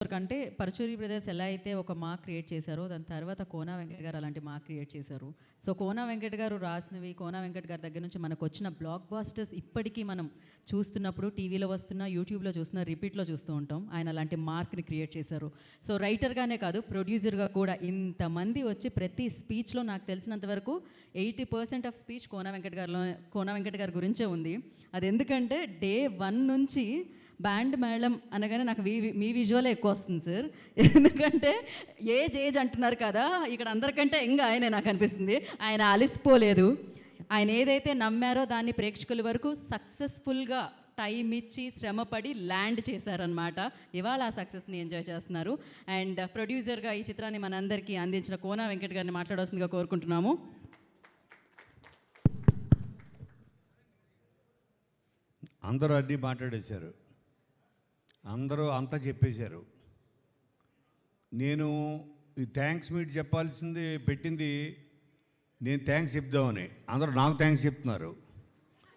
అంటే పరుచూరి బ్రదర్స్ ఎలా అయితే ఒక మార్క్ క్రియేట్ చేశారో దాని తర్వాత కోనా వెంకట్ గారు అలాంటి మార్క్ క్రియేట్ చేశారు. సో కోనా వెంకట్ గారు రాసినవి, కోనా వెంకట్ గారి దగ్గర నుంచి మనకు వచ్చిన బ్లాక్ బాస్టర్స్ ఇప్పటికీ మనం చూస్తున్నప్పుడు టీవీలో వస్తున్నా, యూట్యూబ్లో చూస్తున్నా, రిపీట్లో చూస్తూ ఉంటాం. ఆయన అలాంటి మార్క్ని క్రియేట్ చేశారు. సో రైటర్గానే కాదు, ప్రొడ్యూసర్గా కూడా ఇంతమంది వచ్చి ప్రతి స్పీచ్లో నాకు తెలిసినంత వరకు 80% ఆఫ్ స్పీచ్ కోనా వెంకట్ గారి గురించే ఉంది. అది ఎందుకంటే డే 1 నుంచి బ్యాండ్ మేళం అనగానే నాకు మీ విజువలే ఎక్కువ వస్తుంది సార్. ఎందుకంటే ఏజ్ అంటున్నారు కదా, ఇక్కడ అందరికంటే ఇంకా ఆయనే నాకు అనిపిస్తుంది. ఆయన అలిసిపోలేదు. ఆయన ఏదైతే నమ్మారో దాన్ని ప్రేక్షకుల వరకు సక్సెస్ఫుల్గా టైం ఇచ్చి శ్రమపడి ల్యాండ్ చేశారనమాట. ఇవాళ ఆ సక్సెస్ని ఎంజాయ్ చేస్తున్నారు. అండ్ ప్రొడ్యూసర్గా ఈ చిత్రాన్ని మనందరికీ అందించిన కోనా వెంకట్ గారిని మాట్లాడాల్సిందిగా కోరుకుంటున్నాము. అందరూ అన్నీ మాట్లాడేశారు, అందరూ అంతా చెప్పేశారు. నేను ఈ థ్యాంక్స్ మీట్ చెప్పాల్సింది పెట్టింది నేను థ్యాంక్స్ చెప్దామని. అందరూ నాకు థ్యాంక్స్ చెప్తున్నారు.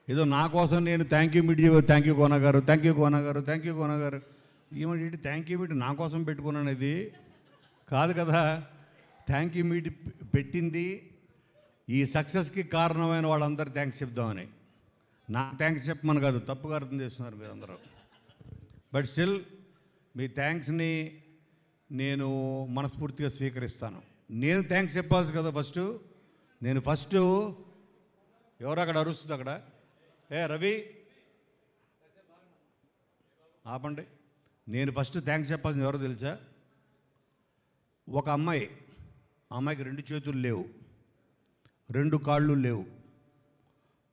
ఏదో నా కోసం నేను thank you meet thank you Kona గారు, థ్యాంక్ యూ కోనా గారు, థ్యాంక్ యూ కోనా గారు. ఏమంటే థ్యాంక్ యూ మీట్ నా కోసం పెట్టుకున్నాను, ఇది కాదు కదా. థ్యాంక్ యూ మీట్ పెట్టింది ఈ సక్సెస్కి కారణమైన వాళ్ళందరూ థ్యాంక్స్ చెప్దామని. నాకు థ్యాంక్స్ చెప్పమని కాదు, తప్పుగా అర్థం చేస్తున్నారు మీరు అందరూ. బట్ స్టిల్ మీ థ్యాంక్స్ని నేను మనస్ఫూర్తిగా స్వీకరిస్తాను. నేను థ్యాంక్స్ చెప్పాల్సి కదా ఫస్ట్ ఎవరు అక్కడ అరుస్తుంది అక్కడ, రవి ఆపండి. నేను ఫస్ట్ థ్యాంక్స్ చెప్పాల్సింది ఎవరో తెలుసా? ఒక అమ్మాయికి 2 చేతులు లేవు, 2 కాళ్ళు లేవు.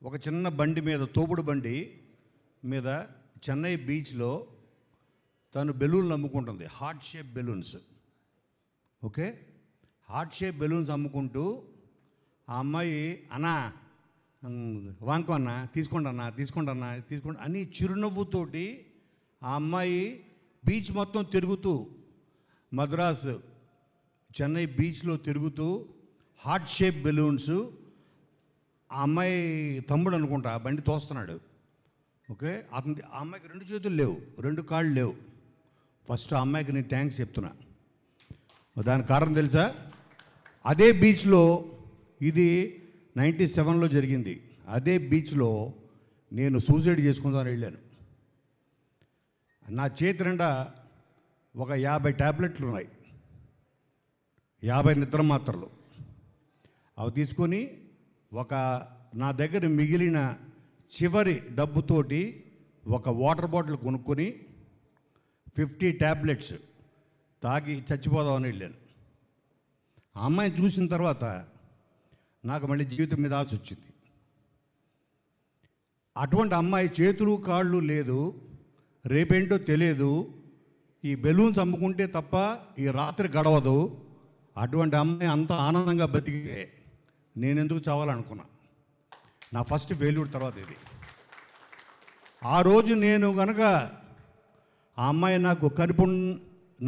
ఒక చిన్న బండి మీద, తోపుడు బండి మీద చెన్నై బీచ్లో తను బెలూన్లు అమ్ముకుంటుంది, heart shape balloons. Okay, heart shape balloons అమ్ముకుంటూ ఆ అమ్మాయి అన్నా వాంకో అన్నా తీసుకోండి అని చిరునవ్వుతోటి ఆ అమ్మాయి బీచ్ మొత్తం తిరుగుతూ, మద్రాసు చెన్నై బీచ్లో తిరుగుతూ హార్ట్ షేప్ బెలూన్స్, ఆ అమ్మాయి తమ్ముడు అనుకుంటా ఆ బండి తోస్తున్నాడు. ఓకే, ఆ అమ్మాయికి 2 చేతులు లేవు, 2 కాళ్ళు లేవు. ఫస్ట్ ఆ అమ్మాయికి నేను థ్యాంక్స్ చెప్తున్నా. దానికి కారణం తెలుసా? అదే బీచ్లో, ఇది 97లో జరిగింది. అదే బీచ్లో నేను సూసైడ్ చేసుకుందామని వెళ్ళాను. నా చేతి నిండా ఒక 50 ట్యాబ్లెట్లు ఉన్నాయి, 50 నిద్ర మాత్రలు. అవి తీసుకొని నా దగ్గర మిగిలిన చివరి డబ్బుతోటి ఒక వాటర్ బాటిల్ కొనుక్కొని 50 ట్యాబ్లెట్స్ తాగి చచ్చిపోదామని వెళ్ళాను. ఆ అమ్మాయిని చూసిన తర్వాత నాకు మళ్ళీ జీవితం మీద ఆశ వచ్చింది. అటువంటి అమ్మాయి చేతులు కాళ్ళు లేదు, రేపేంటో తెలియదు, ఈ బెలూన్స్ అమ్ముకుంటే తప్ప ఈ రాత్రి గడవదు. అటువంటి అమ్మాయి అంత ఆనందంగా బతికితే నేనెందుకు చావాలనుకున్నా. నా ఫస్ట్ ఫెయిల్యూర్ తర్వాత ఇది. ఆ రోజు నేను కనుక ఆ అమ్మాయి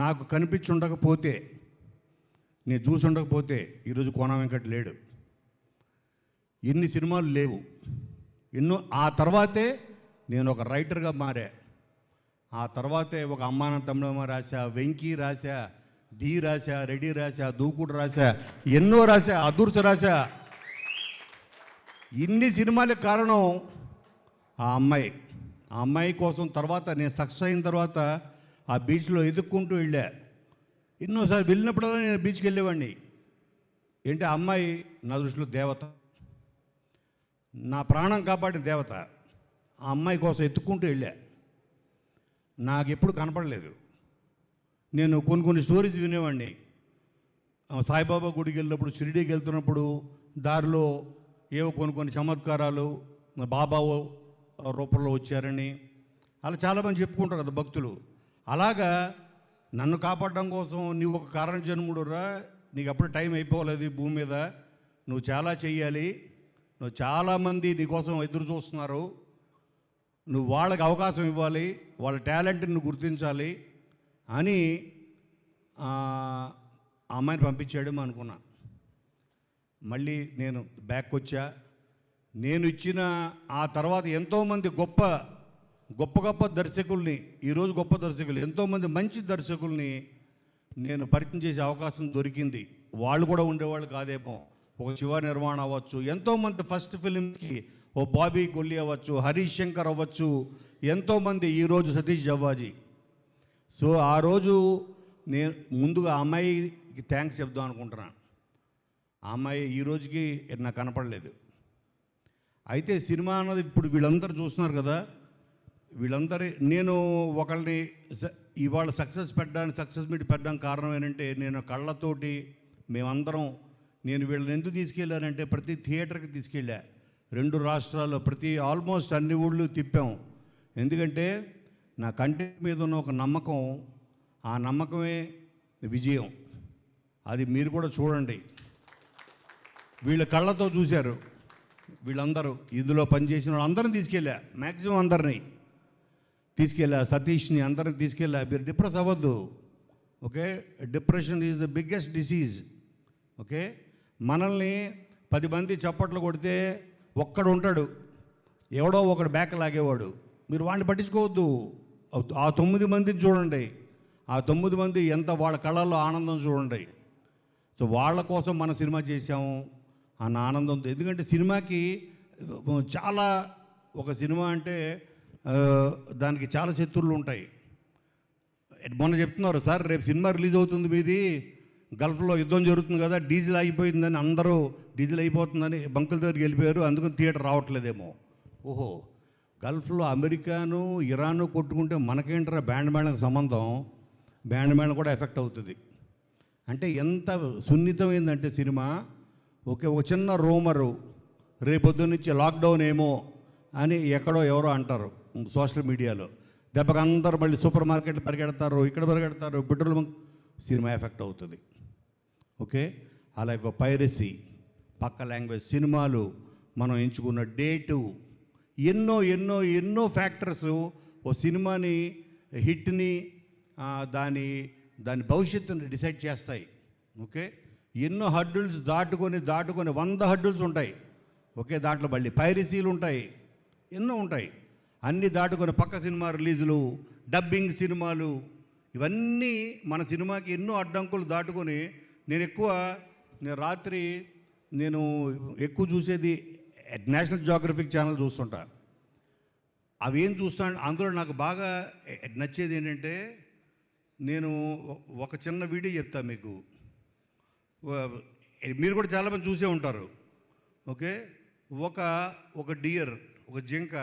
నాకు కనిపించి ఉండకపోతే, నేను చూసి ఉండకపోతే ఈరోజు కోనా వెంకట్ లేడు, ఎన్ని సినిమాలు లేవు, ఆ తర్వాతే నేను ఒక రైటర్గా మారా. ఆ తర్వాతే ఒక అమ్మానంతంలో రాశా, వెంకీ రాశా, ధీ రాశా, రెడీ రాశా, దూకుడు రాశా, ఎన్నో రాశా, అదృష్ట రాశా. ఇన్ని సినిమాలకు కారణం ఆ అమ్మాయి కోసం. తర్వాత నేను సక్సెస్ అయిన తర్వాత ఆ బీచ్లో ఎదుక్కుంటూ వెళ్ళా. ఎన్నోసార్లు వెళ్ళినప్పుడల్లా నేను బీచ్కి వెళ్ళేవాడిని. ఏంటి, ఆ అమ్మాయి నా దృష్టిలో దేవత, నా ప్రాణం కాపాడిన దేవత. ఆ అమ్మాయి కోసం ఎత్తుక్కుంటూ వెళ్ళా. నాకు ఎప్పుడు కనపడలేదు. నేను కొన్ని స్టోరీస్ వినేవాడిని. సాయిబాబా గుడికి వెళ్ళినప్పుడు, షిరిడీకి వెళ్తున్నప్పుడు దారిలో ఏవో కొన్ని చమత్కారాలు, బాబా రూపంలో వచ్చారని అలా చాలామంది చెప్పుకుంటారు కదా భక్తులు. అలాగా నన్ను కాపాడడం కోసం నీవు ఒక కారణ జన్ముడురా, నీకు అప్పుడు టైం అయిపోలేదు ఈ భూమి మీద, నువ్వు చాలా చెయ్యాలి, నువ్వు చాలామంది నీకోసం ఎదురు చూస్తున్నారు, నువ్వు వాళ్ళకి అవకాశం ఇవ్వాలి, వాళ్ళ టాలెంట్ని నువ్వు గుర్తించాలి అని ఆ అమ్మాయిని పంపించాడు అనుకున్నా. మళ్ళీ నేను బ్యాక్ వచ్చా. నేను ఇచ్చిన ఆ తర్వాత ఎంతోమంది గొప్ప గొప్ప గొప్ప దర్శకుల్ని, ఈరోజు గొప్ప దర్శకులు ఎంతోమంది మంచి దర్శకుల్ని నేను పరిచయం చేసే అవకాశం దొరికింది. వాళ్ళు కూడా ఉండేవాళ్ళు కాదేమో. ఒక శివ నిర్మాణ అవ్వచ్చు, ఎంతోమంది ఫస్ట్ ఫిలిమ్స్కి ఓ బాబీ కొల్లి అవ్వచ్చు, హరీష్ శంకర్ అవ్వచ్చు, ఎంతోమంది, ఈరోజు సతీష్ జవ్వాజీ. సో ఆ రోజు నేను ముందుగా ఆ అమ్మాయికి థ్యాంక్స్ చెప్దాం అనుకుంటున్నాను. ఆ అమ్మాయి ఈ రోజుకి నాకు కనపడలేదు. అయితే సినిమా అన్నది ఇప్పుడు వీళ్ళందరూ చూస్తున్నారు కదా, వీళ్ళందరి నేను ఒకళ్ళని ఇవాళ సక్సెస్ మీట్ పెట్టడానికి కారణం ఏంటంటే, నేను కళ్ళతోటి మేమందరం, నేను వీళ్ళని ఎందుకు తీసుకెళ్ళానంటే ప్రతి థియేటర్కి తీసుకెళ్ళా, 2 రాష్ట్రాల్లో ఆల్మోస్ట్ అన్ని ఊళ్ళు తిప్పాం. ఎందుకంటే నా కంటెంట్ మీద ఉన్న ఒక నమ్మకం, ఆ నమ్మకమే విజయం. అది మీరు కూడా చూడండి. వీళ్ళ కళ్ళతో చూశారు. వీళ్ళందరూ ఇందులో పనిచేసిన వాళ్ళందరినీ తీసుకెళ్ళా, మ్యాక్సిమం అందరినీ తీసుకెళ్ళా, సతీష్ని అందరిని తీసుకెళ్ళా. మీరు డిప్రెస్ అవ్వద్దు, okay? Depression is the biggest disease, okay? మనల్ని 10 మంది చప్పట్లు కొడితే ఒక్కడు ఉంటాడు, ఎవడో ఒకడు బ్యాక్ లాగేవాడు. మీరు వాడిని పట్టించుకోవద్దు. ఆ 9 మందిని చూడండి, ఆ 9 మంది ఎంత వాళ్ళ కళ్ళల్లో ఆనందం చూడండి. సో వాళ్ళ కోసం మన సినిమా చేసాము అన్న ఆనందంతో. ఎందుకంటే సినిమాకి చాలా, ఒక సినిమా అంటే దానికి చాలా శత్రువులు ఉంటాయి. మొన్న చెప్తున్నారు, సార్ రేపు సినిమా రిలీజ్ అవుతుంది మీది, గల్ఫ్లో యుద్ధం జరుగుతుంది కదా, డీజిల్ అయిపోయిందని, అందరూ డీజిల్ అయిపోతుందని బంకుల దగ్గరికి వెళ్ళిపోయారు, అందుకని థియేటర్ రావట్లేదేమో. ఓహో, గల్ఫ్లో అమెరికాను ఇరాను కొట్టుకుంటే మనకేంటారా బ్యాండ్ మేళకు సంబంధం? బ్యాండ్ మేళం కూడా ఎఫెక్ట్ అవుతుంది. అంటే ఎంత సున్నితమైందంటే సినిమా. ఓకే, ఒక చిన్న రూమరు, రేపొద్దు నుంచి లాక్డౌన్ ఏమో అని ఎక్కడో ఎవరో అంటారు సోషల్ మీడియాలో, దెబ్బకి అందరూ మళ్ళీ సూపర్ మార్కెట్లు పరిగెడతారు, ఇక్కడ పరిగెడతారు, పెట్రోల్ బంక్, సినిమా ఎఫెక్ట్ అవుతుంది. ఓకే, అలాగే పైరసీ, పక్క లాంగ్వేజ్ సినిమాలు, మనం ఎంచుకున్న డేటు, ఎన్నో ఎన్నో ఎన్నో ఫ్యాక్టర్స్ ఓ సినిమాని హిట్ని దాని భవిష్యత్తుని డిసైడ్ చేస్తాయి. ఓకే, ఎన్నో హడ్డుల్స్ దాటుకొని 100 హడ్డుల్స్ ఉంటాయి. ఓకే, దాంట్లో మళ్ళీ పైరసీలు ఉంటాయి, ఎన్నో ఉంటాయి. అన్నీ దాటుకొని పక్క సినిమా రిలీజులు, డబ్బింగ్ సినిమాలు, ఇవన్నీ మన సినిమాకి ఎన్నో అడ్డంకులు దాటుకొని నేను రాత్రి ఎక్కువ చూసేది నేషనల్ జియోగ్రఫిక్ ఛానల్ చూస్తుంటా. అవి ఏం చూస్తాను, అందులో నాకు బాగా నచ్చేది ఏంటంటే, నేను ఒక చిన్న వీడియో చెప్తా మీకు, మీరు కూడా చాలామంది చూసే ఉంటారు. ఓకే, ఒక డియర్, ఒక జింక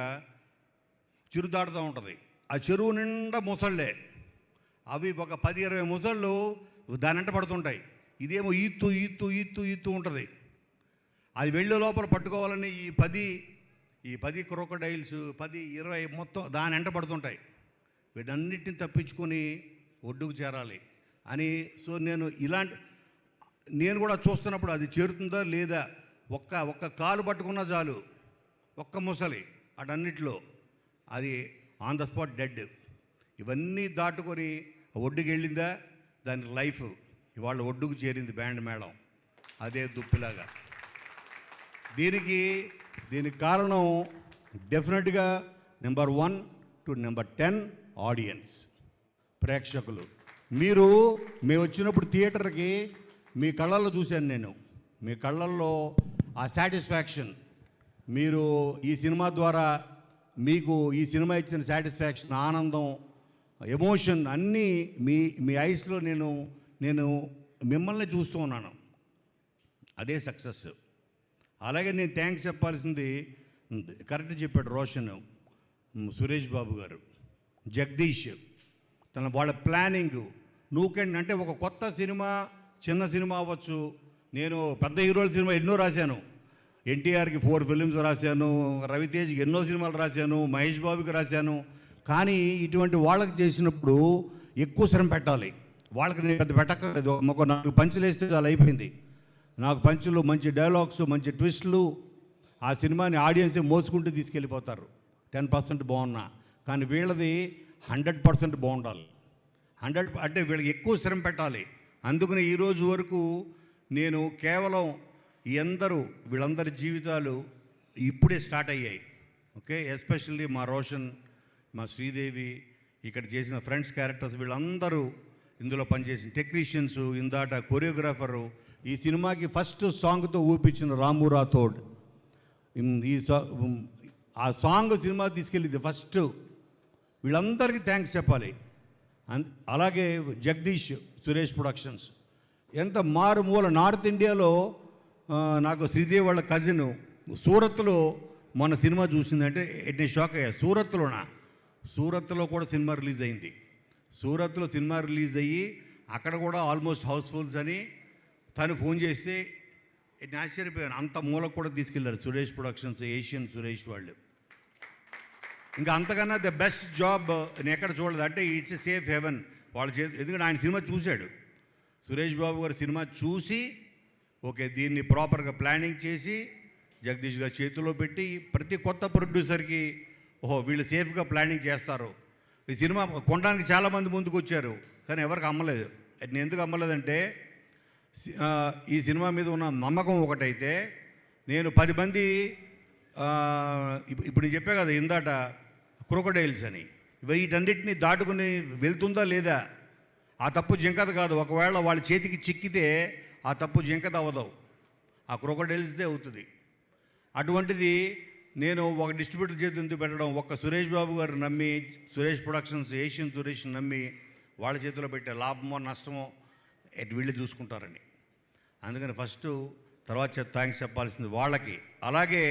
చిరు దాటుతూ ఉంటుంది. ఆ చెరువు నిండా ముసళ్ళే, అవి ఒక 10-20 ముసళ్ళు దాని వెంట పడుతుంటాయి. ఇదేమో ఈత్తు ఉంటుంది. అది వెళ్ళే లోపల పట్టుకోవాలని ఈ 10 క్రోకోడైల్స్ 10-20 మొత్తం దాని వెంట పడుతుంటాయి. వీటన్నిటిని తప్పించుకొని ఒడ్డుకు చేరాలి అని. సో నేను కూడా చూస్తున్నప్పుడు అది చేరుతుందా లేదా, ఒక్క కాలు పట్టుకున్నా చాలు, ఒక్క ముసలి అటన్నిటిలో అది ఆన్ ద స్పాట్ డెడ్. ఇవన్నీ దాటుకొని ఒడ్డుకు వెళ్ళిందా, దాని లైఫ్ ఇవాళ ఒడ్డుకు చేరింది బ్యాండ్ మేళం, అదే దుప్పిలాగా. దీనికి కారణం డెఫినెట్గా నెంబర్ 1 to నెంబర్ 10 ఆడియన్స్, ప్రేక్షకులు. మేము వచ్చినప్పుడు థియేటర్కి మీ కళ్ళల్లో చూశాను నేను, మీ కళ్ళల్లో ఆ సాటిస్ఫాక్షన్, మీరు ఈ సినిమా ద్వారా మీకు ఈ సినిమా ఇచ్చిన సాటిస్ఫాక్షన్, ఆనందం, ఎమోషన్ అన్నీ మీ ఐస్లో నేను మిమ్మల్ని చూస్తూ ఉన్నాను. అదే సక్సెస్. అలాగే నేను థ్యాంక్స్ చెప్పాల్సింది, కరెక్ట్ చెప్పాడు రోషన్, సురేష్ బాబు గారు, జగదీష్, వాళ్ళ ప్లానింగ్. అంటే ఒక కొత్త సినిమా, చిన్న సినిమా అవ్వచ్చు. నేను పెద్ద హీరోల సినిమా ఎన్నో రాశాను. ఎన్టీఆర్కి 4 ఫిలిమ్స్ రాశాను, రవితేజ్కి ఎన్నో సినిమాలు రాశాను, మహేష్ బాబుకి రాశాను. కానీ ఇటువంటి వాళ్ళకి చేసినప్పుడు ఎక్కువ శ్రమ పెట్టాలి. వాళ్ళకి నేను పెద్ద పెట్టక్కర్లేదు, ఒక 4 పంచులు వేస్తే చాలా అయిపోయింది. నాకు పంచులు, మంచి డైలాగ్స్, మంచి ట్విస్టులు, ఆ సినిమాని ఆడియన్సే మోసుకుంటూ తీసుకెళ్ళిపోతారు. 10% బాగున్నా, కానీ వీళ్ళది 100% బాగుండాలి. 100 అంటే వీళ్ళకి ఎక్కువ శ్రమ పెట్టాలి. అందుకని ఈరోజు వరకు నేను కేవలం వీళ్ళందరి జీవితాలు ఇప్పుడే స్టార్ట్ అయ్యాయి. ఓకే, ఎస్పెషల్లీ మా రోషన్ మా శ్రీదేవి, ఇక్కడ చేసిన ఫ్రెండ్స్ క్యారెక్టర్స్ వీళ్ళందరూ ఇందులో పనిచేసిన టెక్నీషియన్స్, ఇందాట కొరియోగ్రాఫరు, ఈ సినిమాకి ఫస్ట్ సాంగ్తో ఊపించిన రాము రాథోడ్. ఆ సాంగ్ సినిమా తీసుకెళ్ళింది ఫస్ట్. వీళ్ళందరికీ థ్యాంక్స్ చెప్పాలి. అలాగే జగదీష్, సురేష్ ప్రొడక్షన్స్. ఎంత మారుమూల నార్త్ ఇండియాలో నాకు శ్రీదేవి వాళ్ళ కజిన్ సూరత్లో మన సినిమా చూసిందంటే నేను షాక్ అయ్యా. సూరత్లో కూడా సినిమా రిలీజ్ అయింది. సూరత్లో సినిమా రిలీజ్ అయ్యి అక్కడ కూడా ఆల్మోస్ట్ హౌస్ఫుల్స్ అని తను ఫోన్ చేస్తే నేను ఆశ్చర్యపోయాను. అంత మూలకు కూడా తీసుకెళ్లారు సురేష్ ప్రొడక్షన్స్, ఏషియన్ సురేష్ వాళ్ళు. ఇంకా అంతకన్నా ద బెస్ట్ జాబ్ నేను ఎక్కడ చూడలేదు. అంటే ఇట్స్ ఎ సేఫ్ హెవెన్ వాళ్ళ ఎందుకంటే ఆయన సినిమా చూశాడు. సురేష్ బాబు గారు సినిమా చూసి ఓకే దీన్ని ప్రాపర్గా ప్లానింగ్ చేసి జగదీష్ గారు చేతిలో పెట్టి ప్రతి కొత్త ప్రొడ్యూసర్కి ఓహో వీళ్ళు సేఫ్గా ప్లానింగ్ చేస్తారు. ఈ సినిమా కొనడానికి చాలామంది ముందుకు వచ్చారు కానీ ఎవరికి అమ్మలేదు. నేను ఎందుకు అమ్మలేదంటే ఈ సినిమా మీద ఉన్న నమ్మకం ఒకటైతే నేను 10 మంది ఇప్పుడు నేను చెప్పే కదా ఇందాట క్రొకడైల్స్ అని, వీటన్నిటిని దాటుకుని వెళ్తుందా లేదా ఆ తప్పు జింకది కాదు. ఒకవేళ వాళ్ళ చేతికి చిక్కితే ఆ తప్పు జింకది అవ్వదు, ఆ క్రొకడైల్స్దే అవుతుంది. అటువంటిది నేను ఒక డిస్ట్రిబ్యూటర్ చేతి ఎందుకు పెట్టడం, ఒక్క సురేష్ బాబు గారు నమ్మి, సురేష్ ప్రొడక్షన్స్, ఏషియన్ సురేష్ నమ్మి వాళ్ళ చేతిలో పెట్టే లాభమో నష్టమో వీళ్ళు చూసుకుంటారని. అందుకని ఫస్ట్ తర్వాత థ్యాంక్స్ చెప్పాల్సింది వాళ్ళకి. అలాగే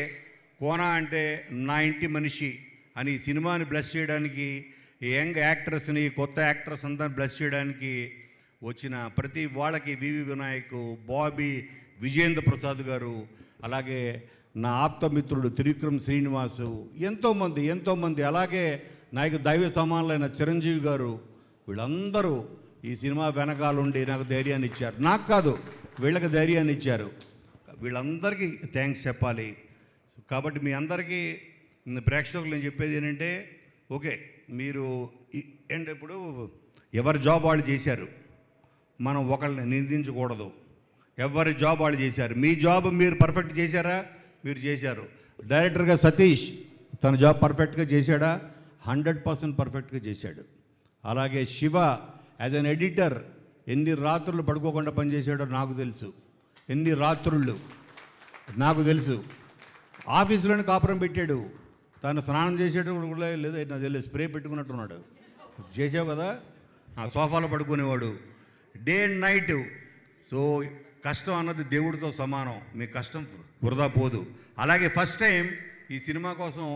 కోనా అంటే నా ఇంటి మనిషి అని ఈ సినిమాని బ్లెస్ చేయడానికి, యంగ్ యాక్టర్స్ని, కొత్త యాక్టర్స్ అందరిని బ్లెస్ చేయడానికి వచ్చిన ప్రతి వాళ్ళకి వివి వినాయక్, బాబీ, విజేంద్ర ప్రసాద్ గారు, అలాగే నా ఆప్తమిత్రుడు త్రివిక్రమ్ శ్రీనివాసు, ఎంతోమంది, అలాగే నాకు దైవ సమానులైన చిరంజీవి గారు, వీళ్ళందరూ ఈ సినిమా వెనకాలండి నాకు ధైర్యాన్ని ఇచ్చారు. నాకు కాదు వీళ్ళకి ధైర్యాన్ని ఇచ్చారు. వీళ్ళందరికీ థ్యాంక్స్ చెప్పాలి. కాబట్టి మీ అందరికీ ప్రేక్షకులు నేను చెప్పేది ఏంటంటే ఓకే మీరు ఏంటి ఇప్పుడు ఎవరి జాబ్ వాళ్ళు చేశారు, మనం ఒకళ్ళని నిందించకూడదు. ఎవరి జాబ్ వాళ్ళు చేశారు. మీ జాబ్ మీరు పర్ఫెక్ట్ చేశారా? మీరు చేశారు. డైరెక్టర్గా సతీష్ తన జాబ్ పర్ఫెక్ట్గా చేశాడా? 100% పర్ఫెక్ట్గా చేశాడు. అలాగే శివ యాజ్ అన్ ఎడిటర్ ఎన్ని రాత్రులు పడుకోకుండా పనిచేశాడో నాకు తెలుసు. ఎన్ని రాత్రుళ్ళు నాకు తెలుసు. ఆఫీసులోనే కాపురం పెట్టాడు. తను స్నానం చేసేటప్పుడు కూడా లేదు నాకు తెలియదు, స్ప్రే పెట్టుకున్నట్టున్నాడు. చేసావు కదా, ఆ సోఫాలో పడుకునేవాడు డే అండ్ నైట్. సో కష్టం అన్నది దేవుడితో సమానం. మీ కష్టం వృధా పోదు. అలాగే ఫస్ట్ టైం ఈ సినిమా కోసం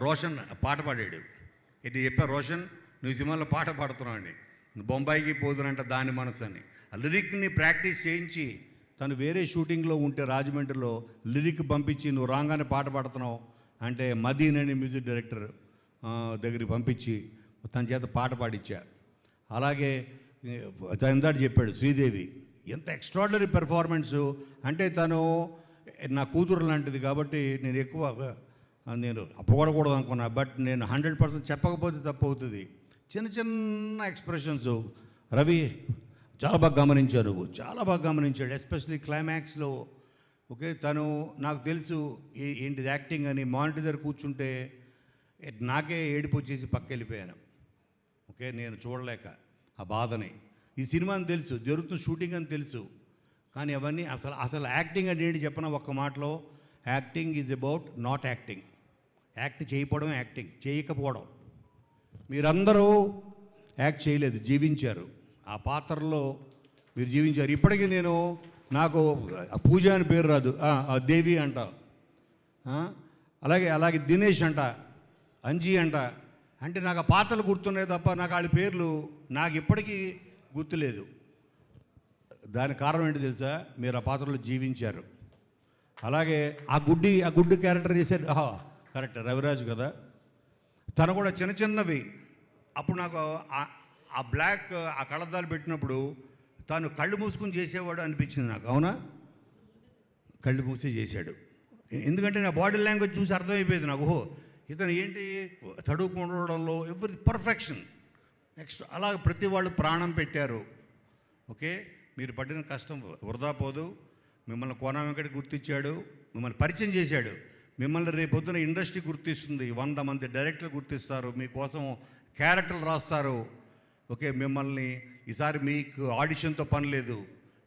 రోషన్ పాట పాడాడు. ఇటు చెప్పారు, రోషన్ నువ్వు సినిమాలో పాట పాడుతున్నావు అని. బొంబాయికి పోదునంట దాని మనసు అని. ఆ లిరిక్ని ప్రాక్టీస్ చేయించి తను వేరే షూటింగ్లో ఉంటే రాజమండ్రిలో లిరిక్ పంపించి నువ్వు రాగానే పాట పాడుతున్నావు అంటే మదీన్ అనే మ్యూజిక్ డైరెక్టర్ దగ్గరికి పంపించి తన చేత పాట పాడించా. అలాగే తను చెప్పాడు శ్రీదేవి ఎంత ఎక్స్ట్రాడినరీ పెర్ఫార్మెన్సు అంటే తను నా కూతురు లాంటిది కాబట్టి నేను ఎక్కువ నేను పొగడకూడదు అనుకున్నా. బట్ నేను 100% చెప్పకపోతే తప్పు అవుతుంది. చిన్న ఎక్స్ప్రెషన్స్ రవి చాలా బాగా గమనించారు, చాలా బాగా గమనించాడు. ఎస్పెషలీ క్లైమాక్స్లో ఓకే తను నాకు తెలుసు ఏంటిది యాక్టింగ్ అని మానిటర్ దగ్గర కూర్చుంటే నాకే ఏడుపు వచ్చేసి పక్క వెళ్ళిపోయాను. ఓకే నేను చూడలేక ఆ బాధని. ఈ సినిమా అని తెలుసు, జరుగుతున్న షూటింగ్ అని తెలుసు, కానీ అవన్నీ అసలు యాక్టింగ్ అంటే ఏంటి చెప్పిన ఒక్క మాటలో, acting is about not acting. Act చేయకపోవడం యాక్టింగ్, చేయకపోవడం. మీరందరూ యాక్ట్ చేయలేదు, జీవించారు. ఆ పాత్రలో మీరు జీవించారు. ఇప్పటికీ నేను నాకు పూజ అని పేరు రాదు, దేవి అంట, అలాగే దినేష్ అంట, అంజీ అంట. అంటే నాకు ఆ పాత్రలు గుర్తున్నాయి తప్ప నాకు వాళ్ళ పేర్లు నాకు ఇప్పటికీ గుర్తులేదు. దానికి కారణం ఏంటి తెలుసా? మీరు ఆ పాత్రలో జీవించారు. అలాగే ఆ గుడ్డి క్యారెక్టర్ చేశారు. కరెక్ట్, రవిరాజు కదా. తను కూడా చిన్నవి. అప్పుడు నాకు ఆ బ్లాక్ ఆ కళ్ళద్దాలు పెట్టినప్పుడు తాను కళ్ళు మూసుకుని చేసేవాడు అనిపించింది నాకు. అవునా, కళ్ళు మూసి చేశాడు. ఎందుకంటే నా బాడీ లాంగ్వేజ్ చూసి అర్థమైపోయింది నాకు. ఓహో ఇతను ఏంటి చదువుకోవడంలో ఎవరి పర్ఫెక్షన్. నెక్స్ట్ అలాగే ప్రతి వాళ్ళు ప్రాణం పెట్టారు. ఓకే మీరు పడిన కష్టం వృధా పోదు. మిమ్మల్ని కోనా వెంకట గుర్తించాడు, మిమ్మల్ని పరిచయం చేశాడు. మిమ్మల్ని రేపొద్దున ఇండస్ట్రీ గుర్తిస్తుంది, 100 మంది డైరెక్టర్లు గుర్తిస్తారు, మీకోసం క్యారెక్టర్లు రాస్తారు. ఓకే, మిమ్మల్ని ఈసారి మీకు ఆడిషన్తో పని లేదు.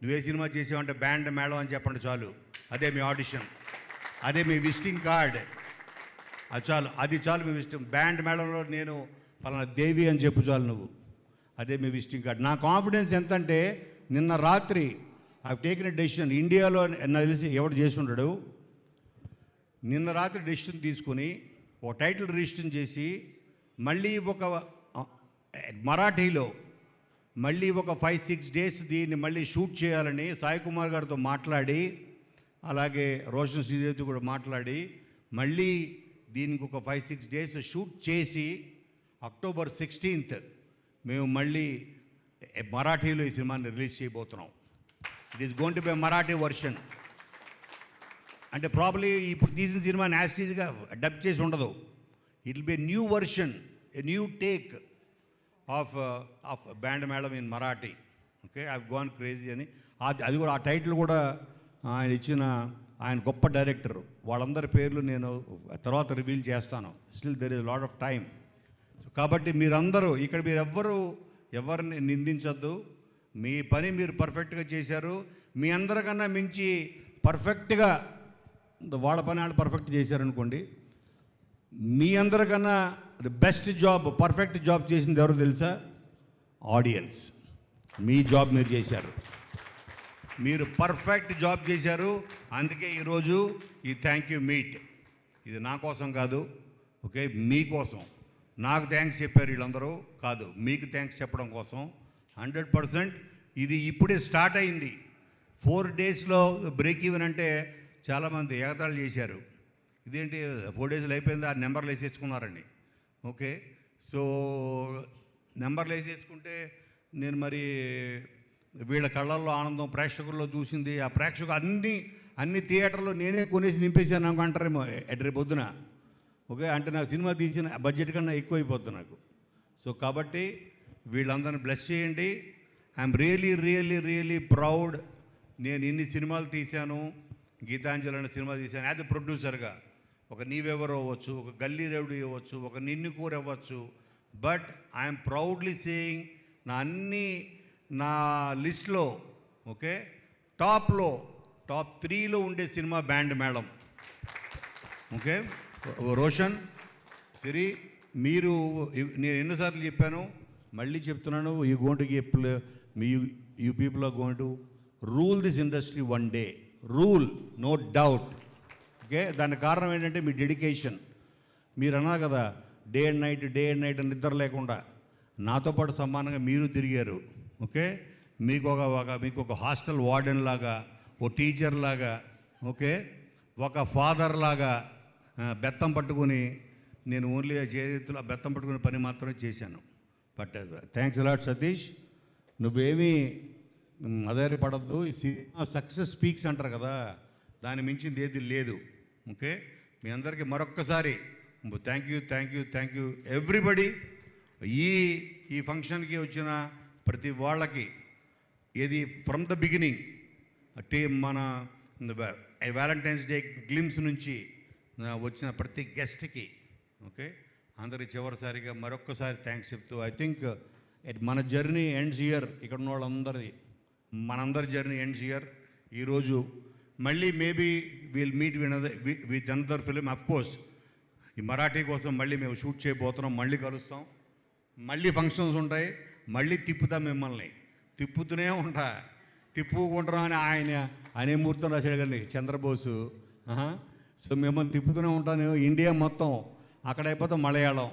నువ్వే సినిమా చేసావంటే బ్యాండ్ మేళం అని చెప్పండి చాలు, అదే మీ ఆడిషన్, అదే మీ విజిటింగ్ కార్డ్. అది చాలు, అది చాలు మీ విజిటింగ్. బ్యాండ్ మేళంలో నేను పలానా దేవి అని చెప్పు చాలు నువ్వు, అదే మీ విజిటింగ్ కార్డ్. నా కాన్ఫిడెన్స్ ఎంతంటే నిన్న రాత్రి ఐ టేకెన్ ఎ డెసిషన్. ఇండియాలో నాకు తెలిసి ఎవడు చేసి ఉండడు. నిన్న రాత్రి డెసిషన్ తీసుకుని ఒక టైటిల్ రిజిస్టర్ చేసి మళ్ళీ ఒక మరాఠీలో మళ్ళీ ఒక 5-6 డేస్ దీన్ని మళ్ళీ షూట్ చేయాలని సాయి కుమార్ గారితో మాట్లాడి, అలాగే రోషన్ శ్రీదేవితో కూడా మాట్లాడి మళ్ళీ దీనికి ఒక 5-6 డేస్ షూట్ చేసి అక్టోబర్ 16th మేము మళ్ళీ మరాఠీలో ఈ సినిమాని రిలీజ్ చేయబోతున్నాం. It is going to be Marathi version. అంటే ప్రాబ్లీ ఇప్పుడు తీసిన సినిమాని యాస్టీజ్గా డబ్ చేసి ఉండదు. It will be new version, a new take of band Melam in Marathi. Okay, I gone crazy అని అది కూడా ఆ టైటిల్ కూడా ఆయన ఇచ్చిన ఆయన గొప్ప డైరెక్టర్ వాళ్ళందరి పేర్లు నేను తర్వాత రివీల్ చేస్తాను. Still there is lot of time. So కాబట్టి మీరందరూ ఇక్కడ మీరు ఎవరిని నిందించొద్దు. మీ పని మీరు పర్ఫెక్ట్గా చేశారు. మీ అందరికన్నా మించి పర్ఫెక్ట్గా వాళ్ళ పని వాళ్ళు పర్ఫెక్ట్ చేశారనుకోండి, మీ అందరికన్నా the best job, perfect job చేసింది ఎవరు తెలుసా? ఆడియన్స్. మీ జాబ్ మీరు చేశారు, మీరు పర్ఫెక్ట్ జాబ్ చేశారు. అందుకే ఈరోజు ఈ థ్యాంక్ యూ మీట్ ఇది నా కోసం కాదు, ఓకే, మీకోసం. నాకు థ్యాంక్స్ చెప్పారు వీళ్ళందరూ కాదు, మీకు థ్యాంక్స్ చెప్పడం కోసం. 100% ఇది ఇప్పుడే స్టార్ట్ అయింది. 4 డేస్లో బ్రేక్ ఈవెన్ అంటే చాలామంది ఎగతాళి చేశారు. ఇదేంటి 4 డేస్లో అయిపోయింది, ఆ నెంబర్లు వేసేసుకున్నారండి. ఓకే, సో నెంబర్లు వేసేసుకుంటే నేను మరి వీళ్ళ కళ్ళల్లో ఆనందం ప్రేక్షకుల్లో చూసింది, ఆ ప్రేక్షకులు అన్ని థియేటర్లో నేనే కొనేసి నింపేశాను నాకు అంటారేమో రేపు పొద్దున. ఓకే, అంటే నాకు సినిమా తీసిన బడ్జెట్ కన్నా ఎక్కువ అయిపోతుంది నాకు. సో కాబట్టి వీళ్ళందరిని బ్లెస్ చేయండి. I'm really proud. నేను ఇన్ని సినిమాలు తీశాను, గీతాంజలి అనే సినిమా తీశాను యాజ్ ఎ ప్రొడ్యూసర్గా. ఒక నీవెవరు అవ్వచ్చు, ఒక గల్లీ రౌడీ అవ్వచ్చు, ఒక నిన్ను కూర అవ్వచ్చు. బట్ ఐఎమ్ ప్రౌడ్లీ సేయింగ్ నా లిస్ట్లో, ఓకే, టాప్ 3లో ఉండే సినిమా బ్యాండ్ మేళం. ఓకే, రోషన్, సిరి, మీరు నేను ఎన్నోసార్లు చెప్పాను, మళ్ళీ చెప్తున్నాను, you people are going to rule this industry one day. Rule, no doubt. Okay, దానికి కారణం ఏంటంటే మీ డెడికేషన్. మీరు అన్నారు కదా డే అండ్ నైట్ నిద్ర లేకుండా నాతో పాటు సమానంగా మీరు తిరిగారు. ఓకే, మీకు ఒక హాస్టల్ వార్డెన్ లాగా, ఓ టీచర్ లాగా, ఓకే, ఒక ఫాదర్ లాగా బెత్తం పట్టుకుని నేను ఓన్లీ చేతులు బెత్తం పట్టుకునే పని మాత్రమే చేశాను. But thanks a lot Satish. నువ్వేమీ అధైర్యపడద్దు. ఈ సినిమా సక్సెస్ స్పీక్స్ అంటారు కదా, దాని మించింది ఏది లేదు. ఓకే, మీ అందరికీ మరొక్కసారి థ్యాంక్ యూ ఎవ్రీబడి. ఈ ఫంక్షన్కి వచ్చిన ప్రతి వాళ్ళకి ఏది ఫ్రమ్ ద బిగినింగ్ మన వ్యాలంటైన్స్ డే గ్లిమ్స్ నుంచి వచ్చిన ప్రతి గెస్ట్కి, ఓకే, అందరికి చివరిసారిగా మరొక్కసారి థ్యాంక్స్ చెప్తూ ఐ థింక్ మన జర్నీ ఎండ్స్ ఇయర్. ఇక్కడ ఉన్న వాళ్ళందరిది మనందరి జర్నీ ఎండ్స్ ఇయర్. ఈరోజు మళ్ళీ maybe will meet with another film. Of course ఈ మరాఠీ కోసం మళ్ళీ మేము షూట్ చేయబోతున్నాం, మళ్ళీ కలుస్తాం, మళ్ళీ ఫంక్షన్స్ ఉంటాయి, మళ్ళీ తిప్పుతాం మిమ్మల్ని, తిప్పుతూనే తిప్పుకుంటున్నాం అని ఆయన అనే ముహూర్తం రాశాడు కానీ చంద్రబోసు. సో మిమ్మల్ని తిప్పుతూనే ఉంటాను. ఇండియా మొత్తం, అక్కడైపోతే మలయాళం,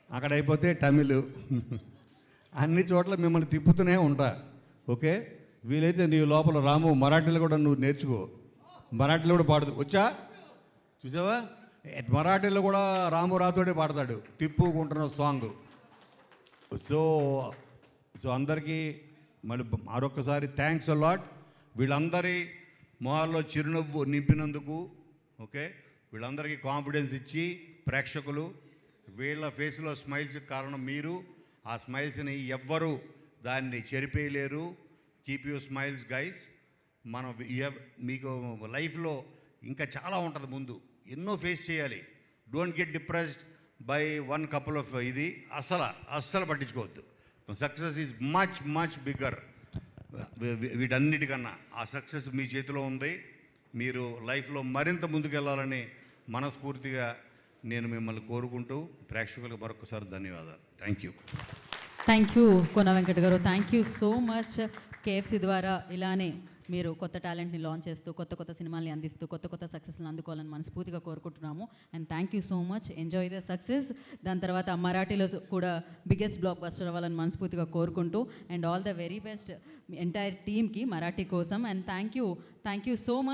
అక్కడైపోతే తమిళ్, అన్ని చోట్ల మిమ్మల్ని తిప్పుతూనే ఉంటా. ఓకే, వీలైతే నీ లోపల రాము మరాఠీలో కూడా నువ్వు నేర్చుకో. మరాఠీలో కూడా పాడుతూ వచ్చా, చూసావా? మరాఠీలో కూడా రాము రాతోడే పాడతాడు తిప్పుకుంటున్న సాంగ్. సో అందరికీ మళ్ళీ మరొకసారి థ్యాంక్స్ అలాట్. వీళ్ళందరి మొహాల్లో చిరునవ్వు నింపినందుకు, ఓకే, వీళ్ళందరికీ కాన్ఫిడెన్స్ ఇచ్చి ప్రేక్షకులు వీళ్ళ ఫేస్లో స్మైల్స్ కారణం మీరు. ఆ స్మైల్స్ని ఎవ్వరూ దాన్ని చెరిపేయలేరు. Keep you smiles guys. మీకు లైఫ్లో ఇంకా చాలా ఉంటుంది ముందు. ఎన్నో ఫేస్ చేయాలి. Don't get depressed by one couple of ఇది అస్సలు పట్టించుకోవద్దు. Success is much much bigger. వీటన్నిటికన్నా ఆ సక్సెస్ మీ చేతిలో ఉంది. మీరు లైఫ్లో మరింత ముందుకెళ్ళాలని మనస్ఫూర్తిగా నేను మిమ్మల్ని కోరుకుంటూ ప్రేక్షకులకు మరొకసారి ధన్యవాదాలు. Thank you. Thank you Kona Venkat గారు. Thank you so much. KFC ద్వారా ఇలానే మీరు కొత్త టాలెంట్ని లాంచ్ చేస్తూ కొత్త సినిమాల్ని అందిస్తూ కొత్త సక్సెస్ని అందుకోవాలని మనస్ఫూర్తిగా కోరుకుంటున్నాము. And thank you so much. Enjoy the success. దాని తర్వాత మరాఠీలో కూడా బిగ్గెస్ట్ బ్లాక్ బస్టర్ అవ్వాలని మనస్ఫూర్తిగా కోరుకుంటూ and all the very best entire టీమ్కి మరాఠీ కోసం. And thank you so much.